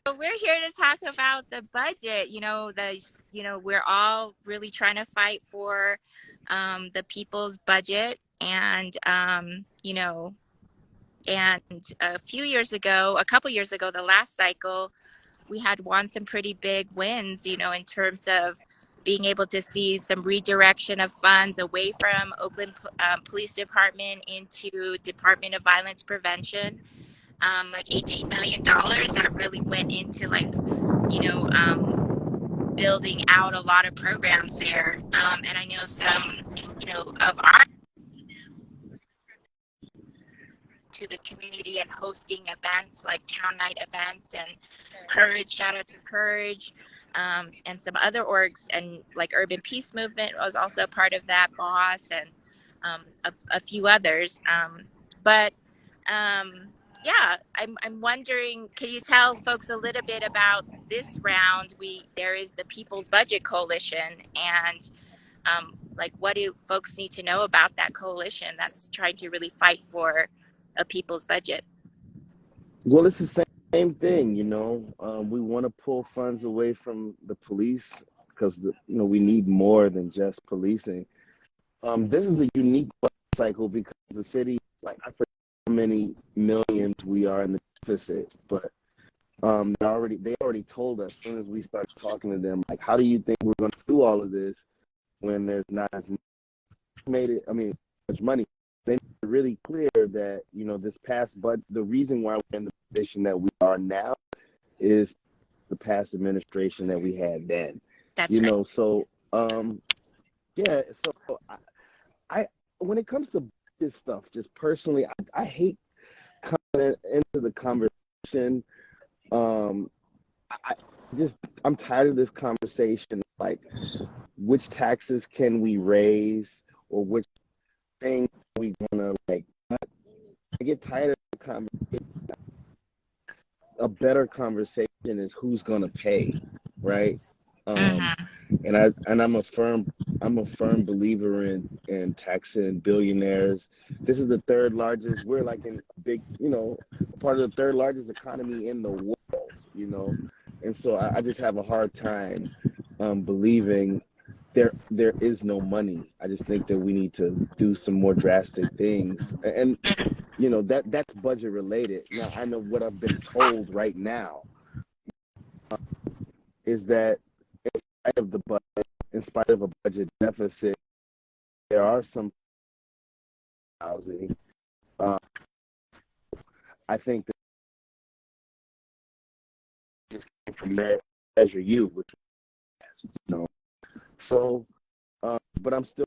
we're here to talk about the budget. We're all really trying to fight for the people's budget, and a couple years ago, the last cycle, we had won some pretty big wins, in terms of being able to see some redirection of funds away from Oakland Police Department into Department of Violence Prevention, like $18 million that really went into building out a lot of programs there. And I know some, of our to the community and hosting events like town night events and Courage, shout out to Courage, and some other orgs, and like Urban Peace Movement was also a part of that, Boss, and a few others. But yeah, I'm wondering, can you tell folks a little bit about this round? There is the People's Budget Coalition, and like, what do folks need to know about that coalition that's trying to really fight for a people's budget? Well, it's the same thing, we want to pull funds away from the police because we need more than just policing. This is a unique cycle because the city, like, I forget how many millions we are in the deficit, but they already told us as soon as we started talking to them, like, how do you think we're going to do all of this when there's not as much money? They made it really clear that this past, but the reason why we're in the position that we are now is the past administration that we had then. That's right. So yeah. So I when it comes to this stuff, just personally, I hate coming into the conversation. I just I'm tired of this conversation. Like, which taxes can we raise, or which things are we gonna like? I get tired of the conversation. A better conversation is who's gonna pay, right? Um, Mm-hmm. and I'm a firm believer in taxing billionaires. This is the third largest. We're like in big, part of the third largest economy in the world, and so I just have a hard time believing there is no money. I just think that we need to do some more drastic things, and that's budget related. Now, I know what I've been told right now is that in spite of the budget, in spite of a budget deficit, there are some housing. Uh, I think that just came from Measure U, which so, but I'm still.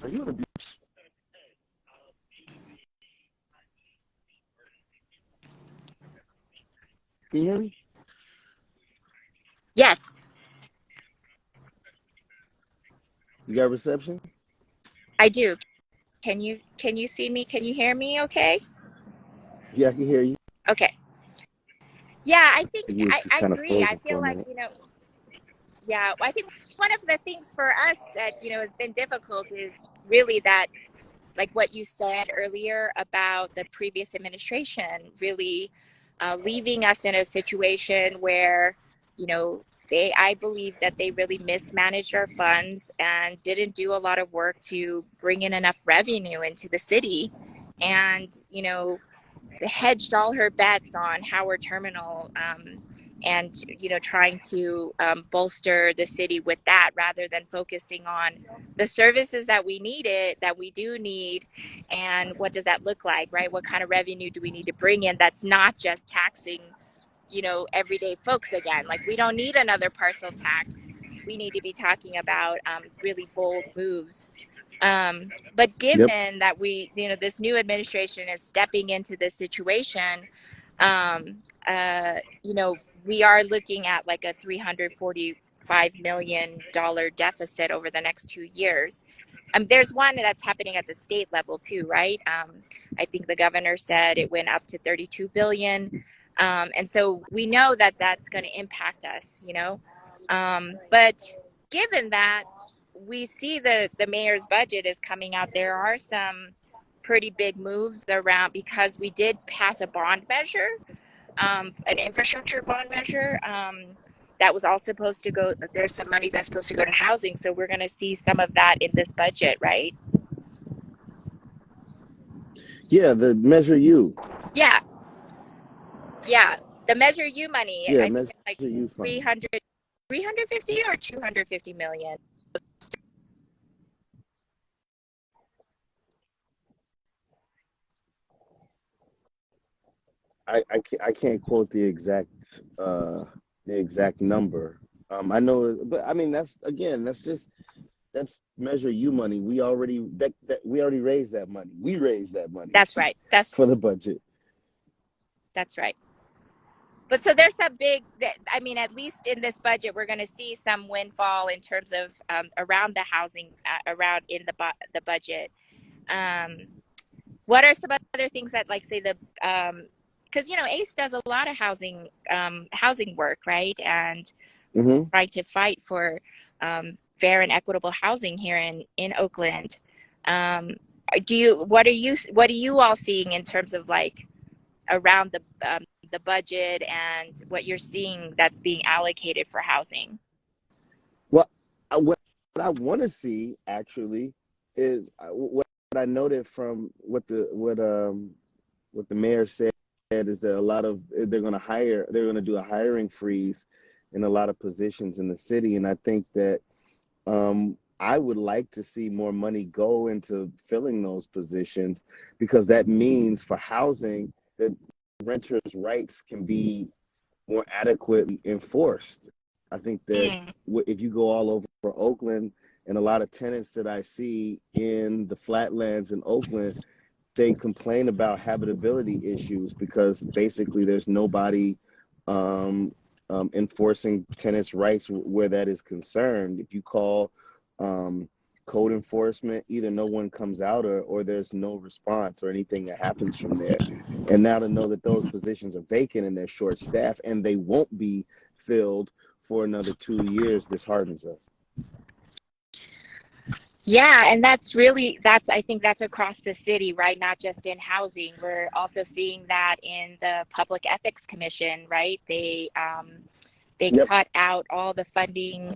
Are you on a beach? Can you hear me? Yes, You got reception? I do. Can you see me? Can you hear me okay? Yeah, I can hear you. Okay. Yeah, I think You was just I kind of agree. I frozen for feel a like, minute. yeah, I think one of the things for us that, has been difficult is really that, like what you said earlier about the previous administration really leaving us in a situation where, I believe that they really mismanaged our funds and didn't do a lot of work to bring in enough revenue into the city. And, hedged all her bets on Howard Terminal, and trying to bolster the city with that rather than focusing on the services that we do need, and what does that look like, right? What kind of revenue do we need to bring in that's not just taxing everyday folks again? Like, we don't need another parcel tax. We need to be talking about really bold moves. But Yep. given that this new administration is stepping into this situation, um, we are looking at like a $345 million deficit over the next 2 years. There's one that's happening at the state level too, right? I think the governor said it went up to 32 billion. And so we know that that's going to impact us. But given that, we see the mayor's budget is coming out, there are some pretty big moves around because we did pass a bond measure, an infrastructure bond measure. That was all supposed to go, there's some money that's supposed to go to housing. So we're going to see some of that in this budget, right? Yeah, the Measure U. Yeah. Yeah. The Measure U money, Yeah, I think Measure it's like U fund. 350 or 250 million. I can't quote the exact number. I know, but I mean that's again that's Measure U money. We already raised that money. We raised that money That's right. for the budget. That's right. But so there's some big, I mean, at least in this budget, we're going to see some windfall in terms of around the housing, around in the budget. Um, what are some other things that, like, say because ACE does a lot of housing work, right? And Hmm. trying to fight for fair and equitable housing here in Oakland. Um, what are you all seeing in terms of like around the budget and what you're seeing that's being allocated for housing? Well, what I want to see actually is what I noted from what the mayor said is that a lot of they're going to do a hiring freeze in a lot of positions in the city, and I think that I would like to see more money go into filling those positions because that means for housing that renters' rights can be more adequately enforced. I think that Mm. if you go all over Oakland and a lot of tenants that I see in the Flatlands in Oakland, they complain about habitability issues because basically there's nobody enforcing tenants' rights where that is concerned. If you call code enforcement, either no one comes out or there's no response or anything that happens from there. And now to know that those positions are vacant and they're short staffed and they won't be filled for another 2 years disheartens us. Yeah, and I think that's across the city, right? Not just in housing. We're also seeing that in the Public Ethics Commission, right? They Yep. cut out all the funding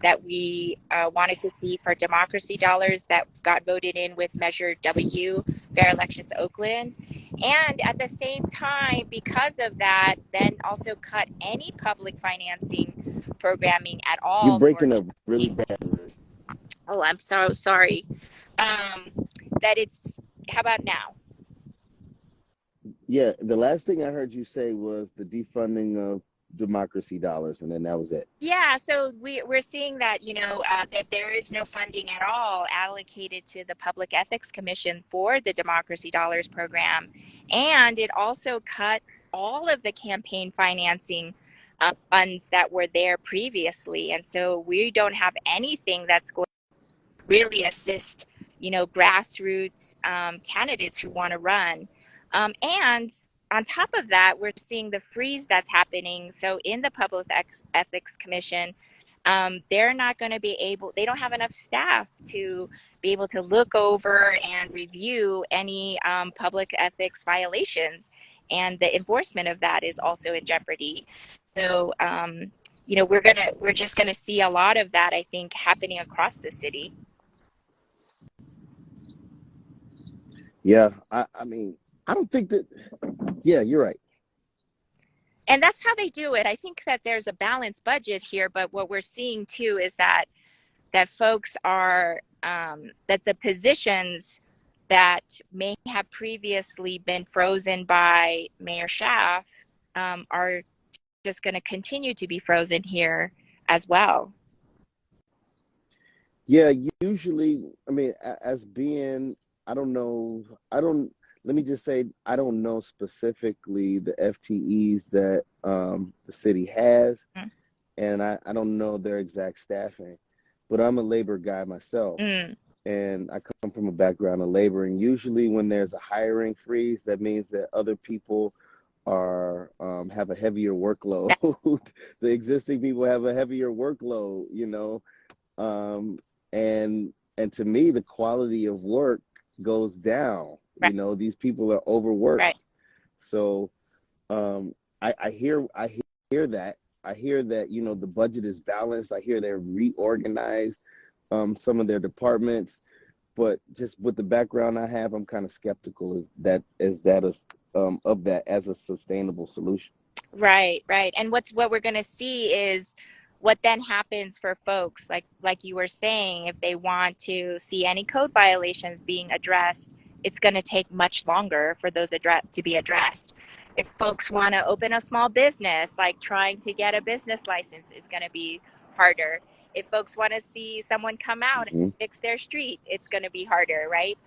that we wanted to see for democracy dollars that got voted in with Measure W, Fair Elections Oakland. And at the same time, because of that, then also cut any public financing programming at You're all for breaking up really campaigns. bad, Liz. Oh, I'm so sorry. Um, that it's, how about now? Yeah, the last thing I heard you say was the defunding of democracy dollars, and then that was it. Yeah, so we're seeing that, that there is no funding at all allocated to the Public Ethics Commission for the Democracy Dollars program. And it also cut all of the campaign financing funds that were there previously. And so we don't have anything that's going to really assist, grassroots candidates who want to run. And on top of that, we're seeing the freeze that's happening. So in the Public Ethics Commission, they're not going to be able, they don't have enough staff to be able to look over and review any public ethics violations. And the enforcement of that is also in jeopardy. So, we're just going to see a lot of that, I think, happening across the city. Yeah, I mean, I don't think that. Yeah, you're right. And that's how they do it. I think that there's a balanced budget here, but what we're seeing too is that folks are that the positions that may have previously been frozen by Mayor Schaaf are just going to continue to be frozen here as well. Yeah, usually, I mean, as being, I don't know, let me just say, I don't know specifically the FTEs that the city has, and I don't know their exact staffing, but I'm a labor guy myself, and I come from a background of labor, and usually when there's a hiring freeze, that means that other people are have a heavier workload. The existing people have a heavier workload, um, and to me, the quality of work goes down. Right. These people are overworked. Right. So I hear that. I hear that, the budget is balanced. I hear they're reorganized some of their departments, but just with the background I have, I'm kind of skeptical of that as a sustainable solution. Right, right. And what we're going to see is what then happens for folks like you were saying, if they want to see any code violations being addressed, it's going to take much longer for those to be addressed. If folks want to open a small business, like trying to get a business license is going to be harder. If folks want to see someone come out and Hmm. fix their street, it's going to be harder, right?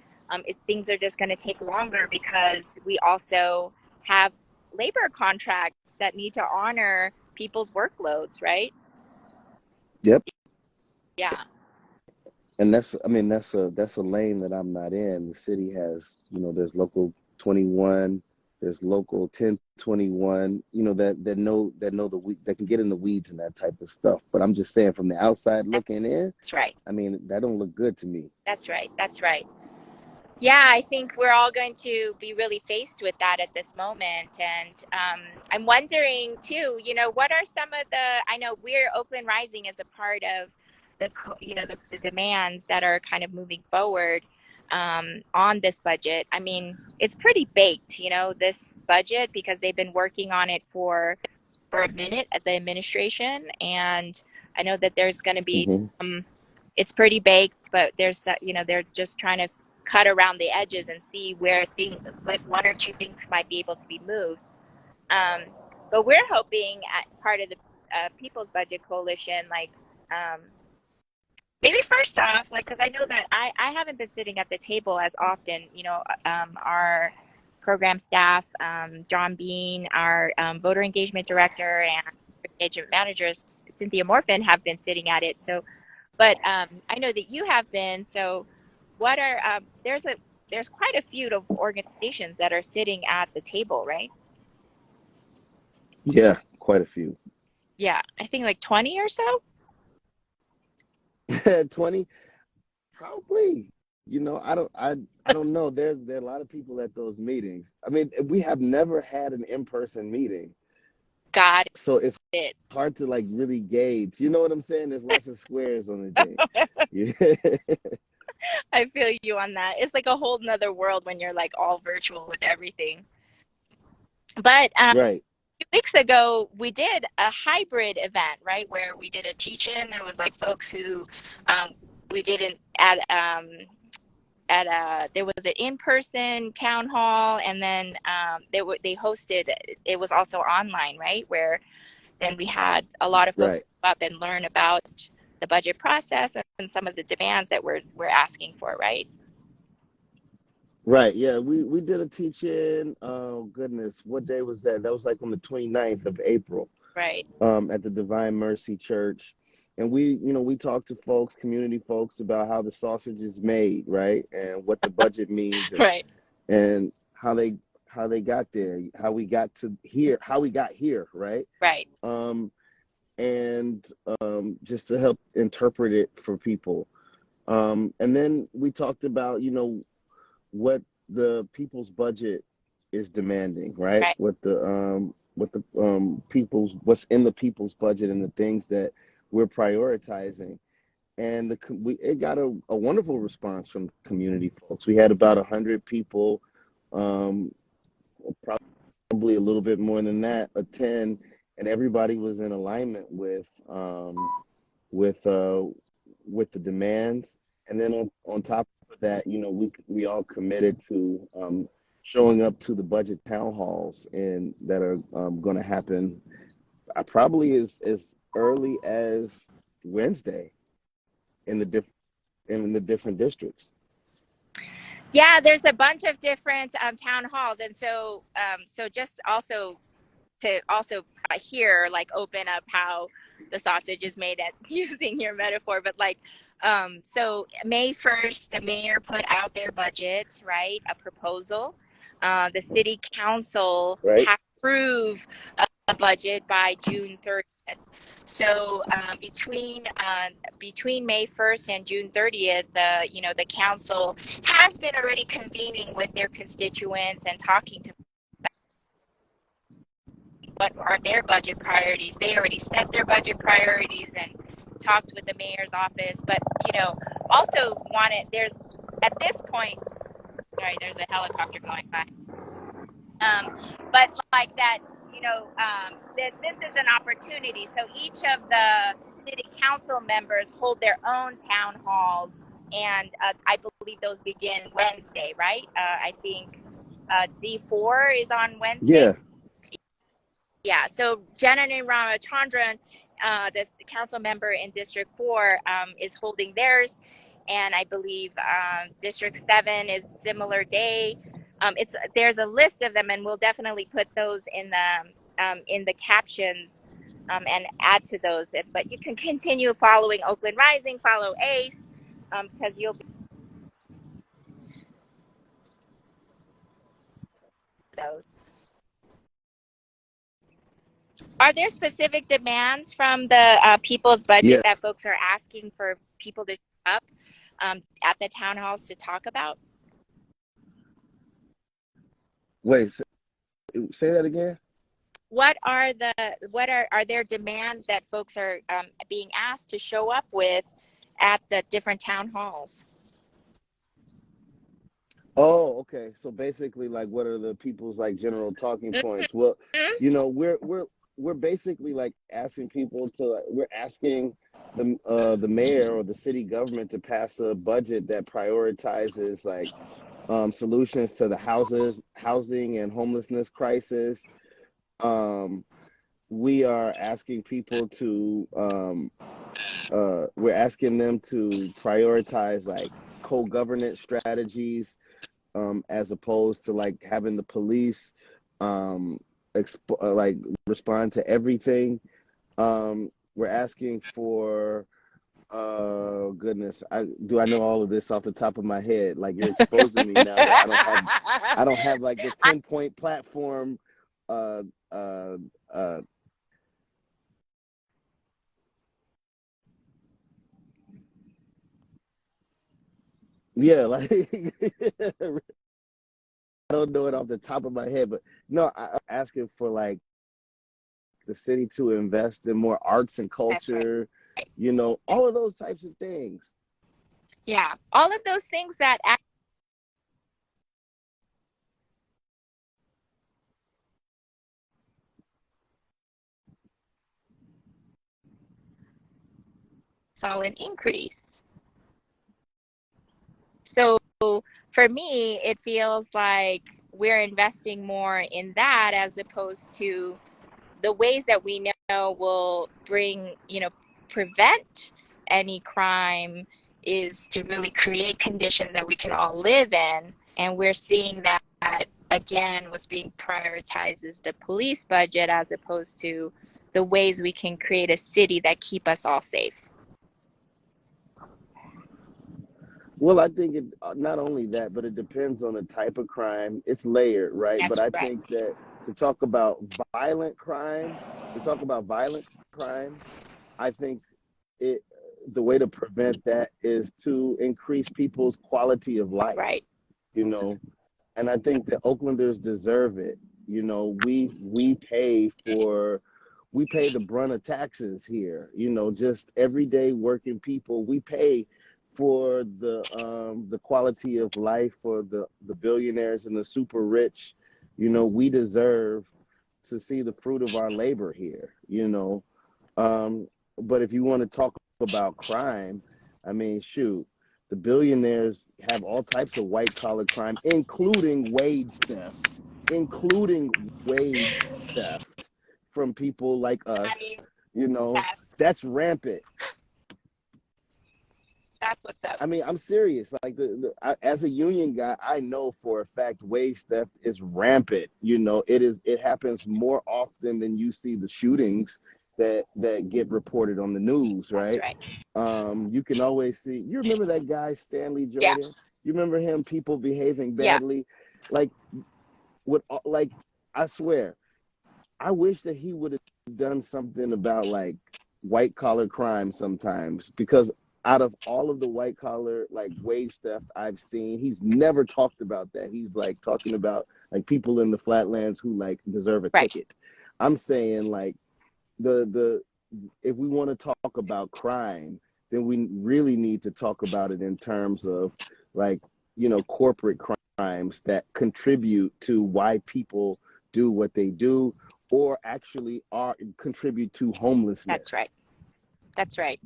Things are just going to take longer because we also have labor contracts that need to honor people's workloads, right? Yep. Yeah. And that's a lane that I'm not in. The city has, there's local 21, there's local 1021, that can get in the weeds and that type of stuff. But I'm just saying, from the outside looking in, That's right. that don't look good to me. That's right. That's right. Yeah, I think we're all going to be really faced with that at this moment. And I'm wondering too, what are some of I know we're Oakland Rising as a part of the demands that are kind of moving forward on this budget. I mean, it's pretty baked, this budget, because they've been working on it for a minute at the administration. And I know that there's going to be Hmm. it's pretty baked, but they're just trying to cut around the edges and see where things, like one or two things, might be able to be moved. Um, but we're hoping at part of the People's Budget Coalition, um, maybe first off, because I know that I haven't been sitting at the table as often. Our program staff, John Bean, our voter engagement director, and engagement managers, Cynthia Morfin, have been sitting at it. So, but I know that you have been. So, what are there's quite a few of organizations that are sitting at the table, right? Yeah, quite a few. Yeah, I think like 20 or so. 20, probably. I don't know. There are a lot of people at those meetings. I mean, we have never had an in-person meeting, Got so it's it. hard to like really gauge. You know what I'm saying? There's lots of squares on the thing. Yeah. I feel you on that. It's like a whole nother world when you're like all virtual with everything. But Right. 2 weeks ago, we did a hybrid event, right? Where we did a teach-in. There was like folks who we didn't there was an in-person town hall, and then they hosted. It was also online, right? Where then we had a lot of folks Right. come up and learn about the budget process and some of the demands that we're asking for, right? Right. Yeah. We did a teach-in. Oh goodness, what day was that? That was like on the 29th of April, Right. at the Divine Mercy Church. And we talked to folks, community folks, about how the sausage is made, right? And what the budget means, and Right. and how they got there, how we got here, right? Right. Um, and just to help interpret it for people. And then we talked about, what the people's budget is demanding, right? Right. What's in the people's budget and the things that we're prioritizing. And it got a wonderful response from community folks. We had about 100 people, um, probably a little bit more than that, attend, and everybody was in alignment with uh, with the demands. And then on top of that, we all committed to showing up to the budget town halls and that are going to happen probably as early as Wednesday in the different districts. Yeah, there's a bunch of different town halls, and so just also to hear, like, open up how the sausage is made, at using your metaphor, but like so May 1st, the mayor put out their budget, right? A proposal. The city council Right. has to approve a budget by June 30th. So between May 1st and June 30th, the council has been already convening with their constituents and talking to what are their budget priorities. They already set their budget priorities and talked with the mayor's office, but also wanted. There's at this point. Sorry, there's a helicopter going by. But like that, that this is an opportunity. So each of the city council members hold their own town halls, and I believe those begin Wednesday, right? I think D4 is on Wednesday. Yeah. Yeah. So Janani Ramachandran, this council member in District 4, is holding theirs, and I believe District 7 is similar day. There's a list of them, and we'll definitely put those in the captions and add to those. But you can continue following Oakland Rising, follow ACE, because you'll be those. Are there specific demands from the people's budget Yeah. that folks are asking for people to show up at the town halls to talk about? Wait, say that again. What are there demands that folks are being asked to show up with at the different town halls? Oh, okay. So basically, like, what are the people's like general talking points? Well, we're basically like asking people to we're asking the mayor or the city government to pass a budget that prioritizes like solutions to the housing and homelessness crisis. We are asking people to we're asking them to prioritize like co-governance strategies, as opposed to like having the police like respond to everything. We're asking for goodness, I know all of this off the top of my head. Like, you're exposing me now that I don't have like the 10-point platform. Uh, uh, uh, yeah, like I don't know it off the top of my head, but no, I'm asking for like the city to invest in more arts and That's right. culture, all of those types of things. Yeah, all of those things that saw an increase. So for me, it feels like we're investing more in that as opposed to the ways that we know will prevent any crime is to really create conditions that we can all live in. And we're seeing that again, what's being prioritized is the police budget as opposed to the ways we can create a city that keep us all safe. Well, I think it not only that, but it depends on the type of crime. It's layered, right? But That's I right. think that to talk about violent crime, to talk about violent crime, I think it the way to prevent that is to increase people's quality of life, Right. you know. And I think that Oaklanders deserve it. We pay the brunt of taxes here. Just everyday working people. We pay for the quality of life for the billionaires and the super rich. We deserve to see the fruit of our labor here. But if you want to talk about crime, I mean, shoot, the billionaires have all types of white collar crime, including wage theft from people like I us. mean, You know, that's, that's rampant. that's what's up. I mean, I'm serious. Like as a union guy, I know for a fact wage theft is rampant. It happens more often than you see the shootings that get reported on the news, That's right? right. You can always see. You remember that guy Stanley Yeah. Jordan? You remember him? People behaving Yeah. badly, like I swear, I wish that he would have done something about like white collar crime sometimes, because out of all of the white collar like wage theft I've seen, he's never talked about that. He's like talking about like people in the Flatlands who like deserve a Right. ticket. I'm saying like the if we want to talk about crime, then we really need to talk about it in terms of like, you know, corporate crimes that contribute to why people do what they do, or actually are contribute to That's right. homelessness. That's right.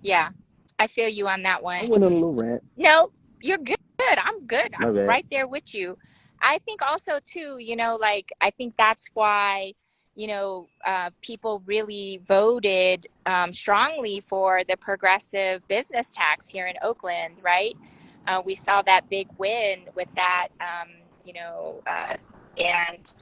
Yeah. I feel you on that I one. went on a little rant. No, you're good. I'm good. My I'm bad. right there with you. I think also too, like I think that's why, people really voted strongly for the progressive business tax here in Oakland, right? We saw that big win with that, and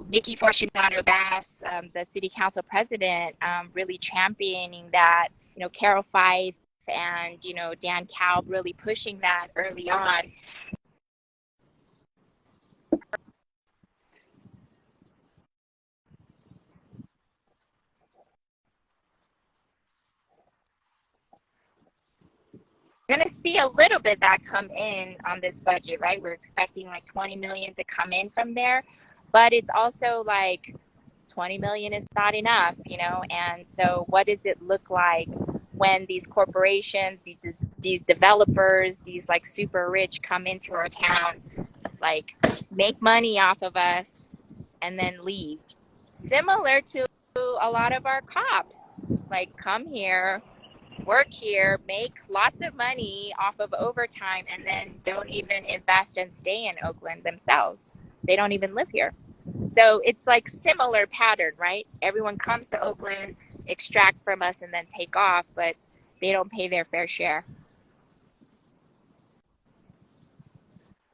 Nikki Fortunato Bass, the city council president, really championing that. Carol Fife and Dan Kalb really pushing that early on. We're going to see a little bit that come in on this budget, right? We're expecting like 20 million to come in from there, but it's also like 20 million is not enough, and so what does it look like when these corporations, these developers, these like super rich come into our town, like make money off of us and then leave? Similar to a lot of our cops, like come here, work here, make lots of money off of overtime, and then don't even invest and stay in Oakland themselves. They don't even live here. So it's like similar pattern, right? Everyone comes to Oakland, extract from us, and then take off, but they don't pay their fair share.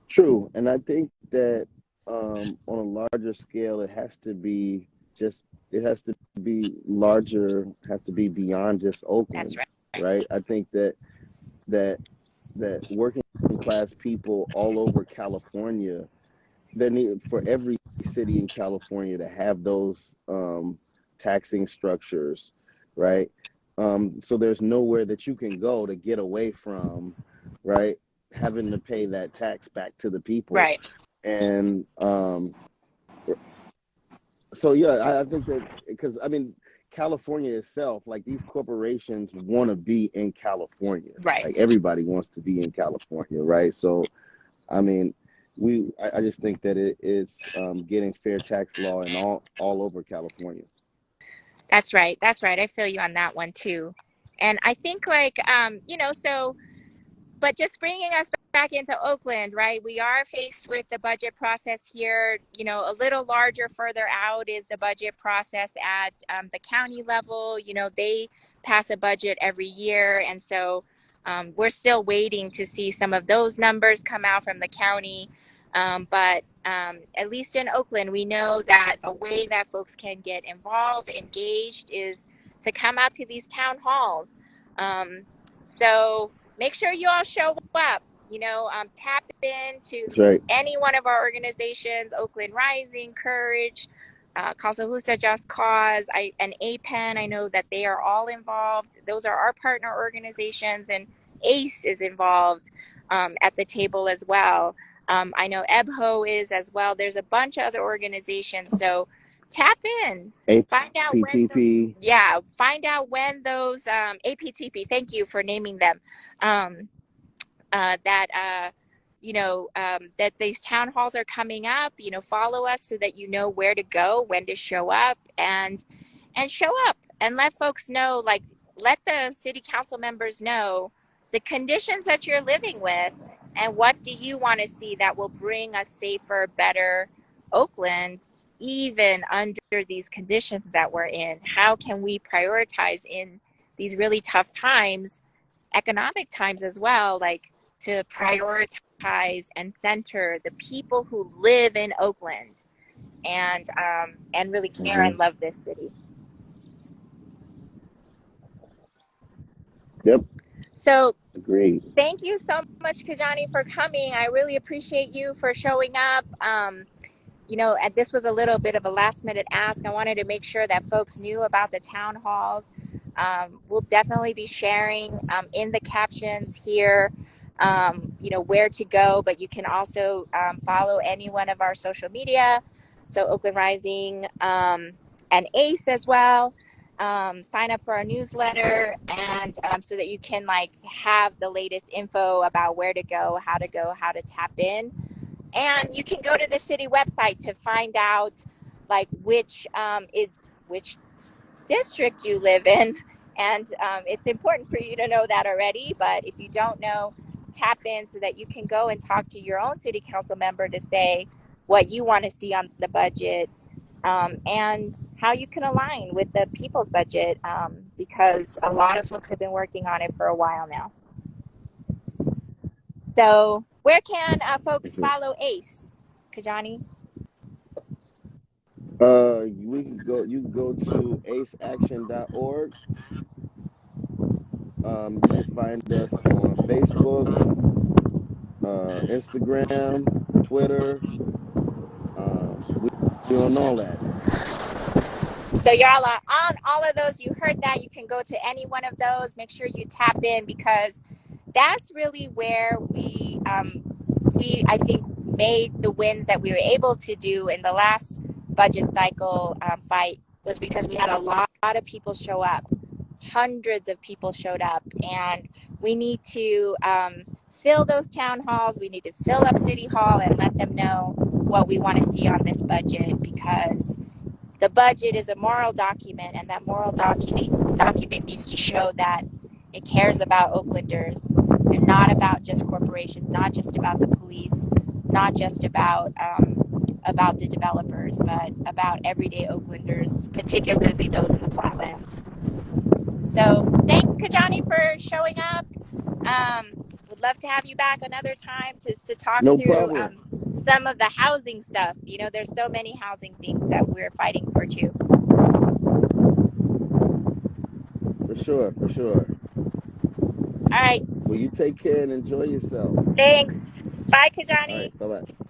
True, and I think that on a larger scale, it has to be just it has to be larger, has to be beyond just That's Oakland, right. right? I think that that working class people all over California, they need for every city in California to have those taxing structures, right? So there's nowhere that you can go to get away from, right, having to pay that tax back to the people. Right. And so yeah, I think that because I mean, California itself, like these corporations want to be in California. Right. Like everybody wants to be in California, right? So I mean, I just think that it's getting fair tax law in all over California. That's right. That's right. I feel you on that one too. And I think like, so but just bringing us back into Oakland, right? We are faced with the budget process here. A little larger further out is the budget process at the county level. They pass a budget every year. And so we're still waiting to see some of those numbers come out from the county. But at least in Oakland, we know that a way that folks can get involved, engaged, is to come out to these town halls. So make sure you all show up. Tap into That's right. any one of our organizations: Oakland Rising, Courage, Casa Justa Just Cause, and APEN. I know that they are all involved. Those are our partner organizations, and ACE is involved at the table as well. I know EBHO is as well. There's a bunch of other organizations. So tap in, find out when APTP. find out when those APTP. Thank you for naming them. That that these town halls are coming up. Follow us so that you know where to go, when to show up, and show up and let folks know. Like, let the city council members know the conditions that you're living with, and what do you want to see that will bring a safer, better Oakland, even under these conditions that we're in. How can we prioritize in these really tough times, economic times as well, like to prioritize and center the people who live in Oakland and really care and love this city. Yep. So Agreed. thank you so much, Kijani, for coming. I really appreciate you for showing up. and this was a little bit of a last minute ask. I wanted to make sure that folks knew about the town halls. We'll definitely be sharing in the captions here, where to go, but you can also follow any one of our social media. So Oakland Rising and ACE as well. Sign up for our newsletter, and so that you can have the latest info about where to go, how to tap in. And you can go to the city website to find out which is which district you live in. And it's important for you to know that already. But if you don't know, tap in so that you can go and talk to your own city council member to say what you want to see on the budget, and how you can align with the people's budget, because a lot of folks have been working on it for a while now. So where can folks follow ACE, Kijani? You can go to aceaction.org. You can find us on Facebook, Instagram, Twitter. We on all that. So y'all are on all of those. You heard that. You can go to any one of those. Make sure you tap in, because that's really where we I think made the wins that we were able to do in the last budget cycle fight, was because we had a lot of people show up. Hundreds of people showed up, and we need to fill those town halls. We need to fill up City Hall and let them know what we want to see on this budget, because the budget is a moral document, and that moral document needs to show that it cares about Oaklanders, and not about just corporations, not just about the police, not just about the developers, but about everyday Oaklanders, particularly those in the Flatlands. So thanks, Kijani, for showing up. Would love to have you back another time to talk through some of the housing stuff. There's so many housing things that we're fighting for too. For sure. All right. Well, you take care and enjoy yourself. Thanks. Bye, Kijani. All right. Bye-bye.